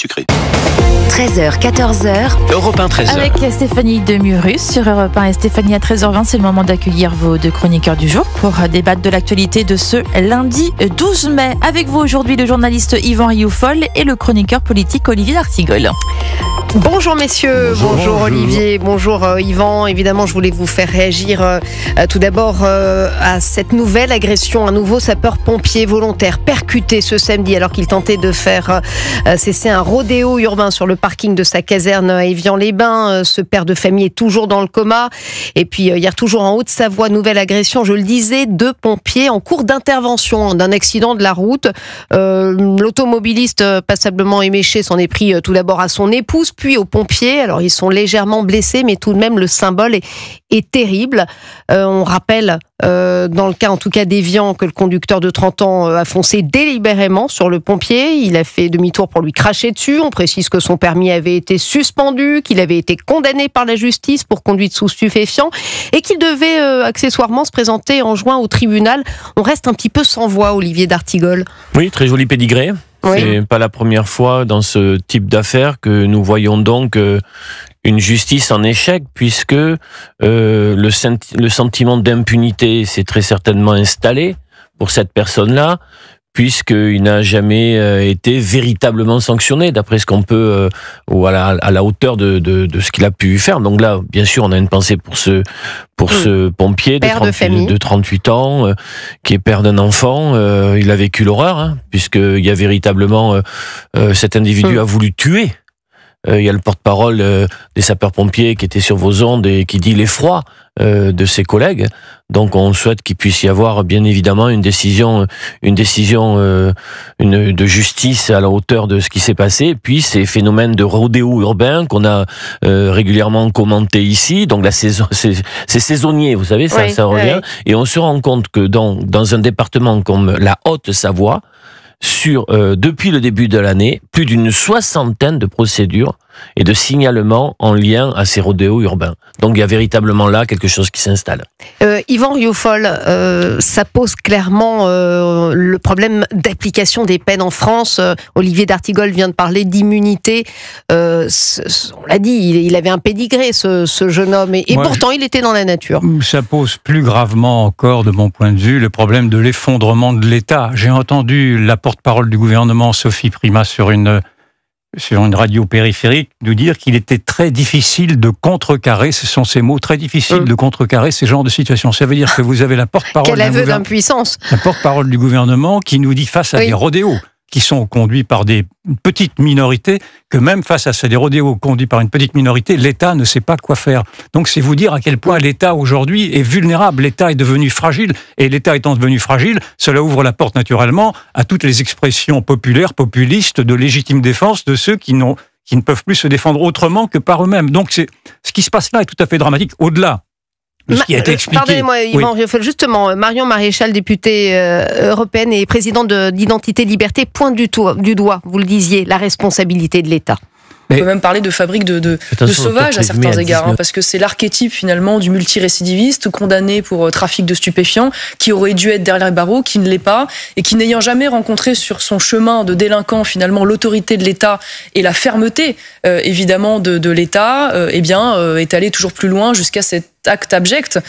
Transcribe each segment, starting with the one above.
sucré. 13h, 14h. Europe 1, 13h. Avec Stéphanie Demurus sur Europe 1 et Stéphanie à 13h20, c'est le moment d'accueillir vos deux chroniqueurs du jour pour débattre de l'actualité de ce lundi 12 mai. Avec vous aujourd'hui le journaliste Yvan Rioufol et le chroniqueur politique Olivier d'Artigol. Bonjour messieurs, bonjour Olivier, bonjour Yvan. Évidemment, je voulais vous faire réagir tout d'abord à cette nouvelle agression. Un nouveau sapeur-pompier volontaire percuté ce samedi alors qu'il tentait de faire cesser un rodéo urbain sur le parking de sa caserne à Évian-les-Bains. Ce père de famille est toujours dans le coma. Et puis hier, toujours en Haute-Savoie, nouvelle agression, je le disais, 2 pompiers en cours d'intervention d'un accident de la route. L'automobiliste passablement éméché s'en est pris tout d'abord à son épouse, puis aux pompiers. Alors ils sont légèrement blessés, mais tout de même le symbole est terrible. On rappelle, dans le cas en tout cas d'Évian, que le conducteur de 30 ans a foncé délibérément sur le pompier. Il a fait demi-tour pour lui cracher dessus. On précise que son permis avait été suspendu, qu'il avait été condamné par la justice pour conduite sous stupéfiants et qu'il devait accessoirement se présenter en juin au tribunal. On reste un petit peu sans voix, Olivier d'Artigol. Oui, très joli pédigré. Oui. C'est pas la première fois dans ce type d'affaires que nous voyons donc une justice en échec, puisque le sentiment d'impunité s'est très certainement installé pour cette personne-là, puisqu'il n'a jamais été véritablement sanctionné, d'après ce qu'on peut, ou à la hauteur de ce qu'il a pu faire. Donc là, bien sûr, on a une pensée pour ce pompier de 38 ans, qui est père d'un enfant. Il a vécu l'horreur, hein, puisqu'il y a véritablement cet individu a voulu tuer. Il y a le porte-parole des sapeurs-pompiers qui était sur vos ondes et qui dit l'effroi de ses collègues. Donc on souhaite qu'il puisse y avoir bien évidemment une décision de justice à la hauteur de ce qui s'est passé. Et puis ces phénomènes de rodéo urbain qu'on a régulièrement commenté ici, donc la saison, c'est saisonnier, vous savez, ça revient. Oui. Et on se rend compte que dans un département comme la Haute-Savoie, depuis le début de l'année, plus d'une 60aine de procédures et de signalements en lien à ces rodéos urbains. Donc il y a véritablement là quelque chose qui s'installe. Yvan Rioufol, ça pose clairement le problème d'application des peines en France. Olivier d'Artigol vient de parler d'immunité. On l'a dit, il avait un pédigré, ce jeune homme, et pourtant il était dans la nature. Ça pose plus gravement encore, de mon point de vue, le problème de l'effondrement de l'État. J'ai entendu la porte-parole du gouvernement, Sophie Primas, sur une radio périphérique, nous dire qu'il était très difficile de contrecarrer, ce sont ces mots, très difficile de contrecarrer ces genres de situations. Ça veut dire que vous avez la porte-parole Quel aveu d'impuissance. La porte-parole du gouvernement qui nous dit face à des rodéos qui sont conduits par des petites minorités, que même face à des rodéos conduits par une petite minorité, l'État ne sait pas quoi faire. Donc c'est vous dire à quel point l'État aujourd'hui est vulnérable, l'État est devenu fragile, et l'État étant devenu fragile, cela ouvre la porte naturellement à toutes les expressions populaires, populistes, de légitime défense de ceux qui ne peuvent plus se défendre autrement que par eux-mêmes. Donc ce qui se passe là est tout à fait dramatique, au-delà de ce qui a été expliqué. Pardonnez-moi, Yvan Rioufol, justement, Marion Maréchal, députée européenne et présidente d'Identité Liberté, pointe du doigt, vous le disiez, la responsabilité de l'État. On peut même parler de fabrique de sauvages à certains égards, parce que c'est l'archétype finalement du multirécidiviste condamné pour trafic de stupéfiants, qui aurait dû être derrière les barreaux, qui ne l'est pas, et qui n'ayant jamais rencontré sur son chemin de délinquant finalement l'autorité de l'État et la fermeté évidemment de l'État, est allé toujours plus loin jusqu'à cet acte abject.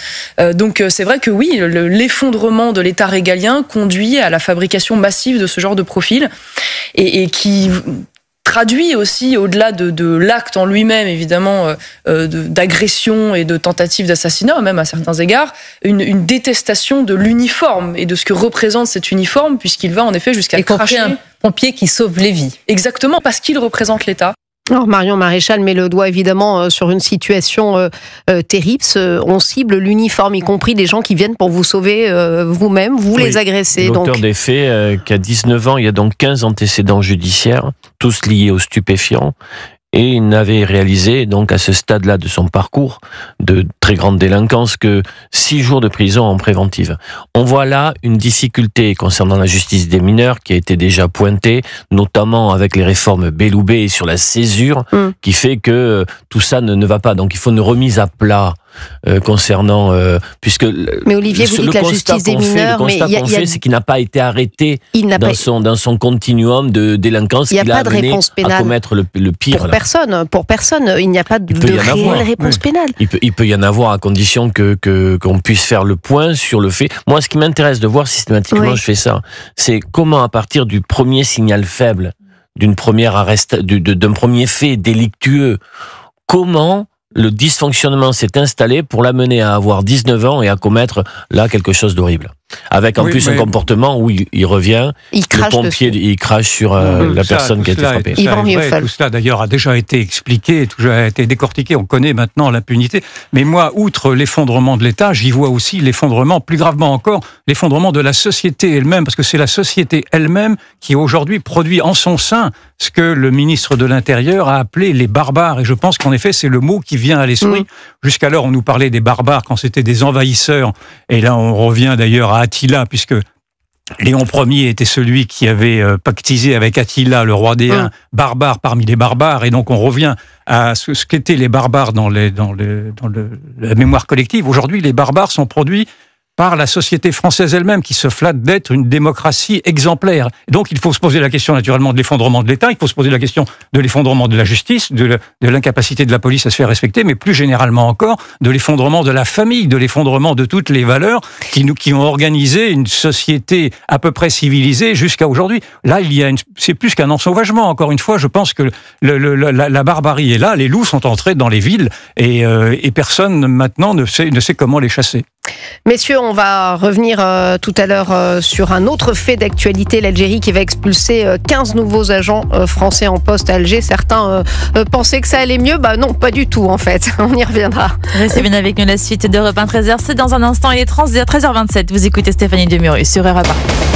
Donc c'est vrai que oui, l'effondrement de l'État régalien conduit à la fabrication massive de ce genre de profil, et qui traduit aussi, au-delà de l'acte en lui-même, évidemment, d'agression et de tentative d'assassinat, même à certains égards, une détestation de l'uniforme et de ce que représente cet uniforme, puisqu'il va en effet jusqu'à cracher un pompier qui sauve les vies. Exactement, parce qu'il représente l'État. Alors Marion Maréchal met le doigt évidemment sur une situation terrible. On cible l'uniforme, y compris des gens qui viennent pour vous sauver vous-même, les agressez. L'auteur des faits, qui a 19 ans, il y a donc 15 antécédents judiciaires, tous liés aux stupéfiants. Et il n'avait réalisé, donc à ce stade-là de son parcours de très grande délinquance, que 6 jours de prison en préventive. On voit là une difficulté concernant la justice des mineurs qui a été déjà pointée, notamment avec les réformes Belloubet et sur la césure, qui fait que tout ça ne va pas. Donc il faut une remise à plat concernant puisque mais Olivier, vous dites la justice des mineurs, mais le constat qu'on fait, c'est qu'il n'a pas été arrêté dans son continuum de délinquance qui l'a amené à commettre le pire. Pour personne, il n'y a pas de réelle réponse pénale. Il peut y en avoir à condition qu'on puisse faire le point sur le fait. Moi, ce qui m'intéresse de voir systématiquement, je fais ça, c'est comment à partir du premier signal faible, d'un premier fait délictueux, comment le dysfonctionnement s'est installé pour l'amener à avoir 19 ans et à commettre là quelque chose d'horrible. Avec en plus un comportement où il revient, le pompier il crache sur la personne qui a été frappée. Tout cela d'ailleurs a déjà été expliqué, tout a été décortiqué, on connaît maintenant l'impunité. Mais moi, outre l'effondrement de l'État, j'y vois aussi l'effondrement, plus gravement encore, l'effondrement de la société elle-même, parce que c'est la société elle-même qui aujourd'hui produit en son sein ce que le ministre de l'Intérieur a appelé les barbares. Et je pense qu'en effet, c'est le mot qui vient à l'esprit. Jusqu'alors, on nous parlait des barbares quand c'était des envahisseurs. Et là, on revient d'ailleurs à Attila, puisque Léon Ier était celui qui avait pactisé avec Attila, le roi des Huns, barbare parmi les barbares. Et donc, on revient à ce qu'étaient les barbares dans la mémoire collective. Aujourd'hui, les barbares sont produits par la société française elle-même, qui se flatte d'être une démocratie exemplaire. Donc il faut se poser la question naturellement de l'effondrement de l'État, il faut se poser la question de l'effondrement de la justice, de l'incapacité de la police à se faire respecter, mais plus généralement encore, de l'effondrement de la famille, de l'effondrement de toutes les valeurs qui ont organisé une société à peu près civilisée jusqu'à aujourd'hui. Là, c'est plus qu'un ensauvagement. Encore une fois, je pense que la barbarie est là, les loups sont entrés dans les villes et personne maintenant ne sait comment les chasser. Messieurs, on va revenir tout à l'heure sur un autre fait d'actualité, l'Algérie qui va expulser 15 nouveaux agents français en poste à Alger. Certains pensaient que ça allait mieux, non, pas du tout en fait, on y reviendra. Restez bien avec nous, la suite d'Europe 1 13h, c'est dans un instant, il est 13h27, vous écoutez Stéphanie Demurus sur Europe 1.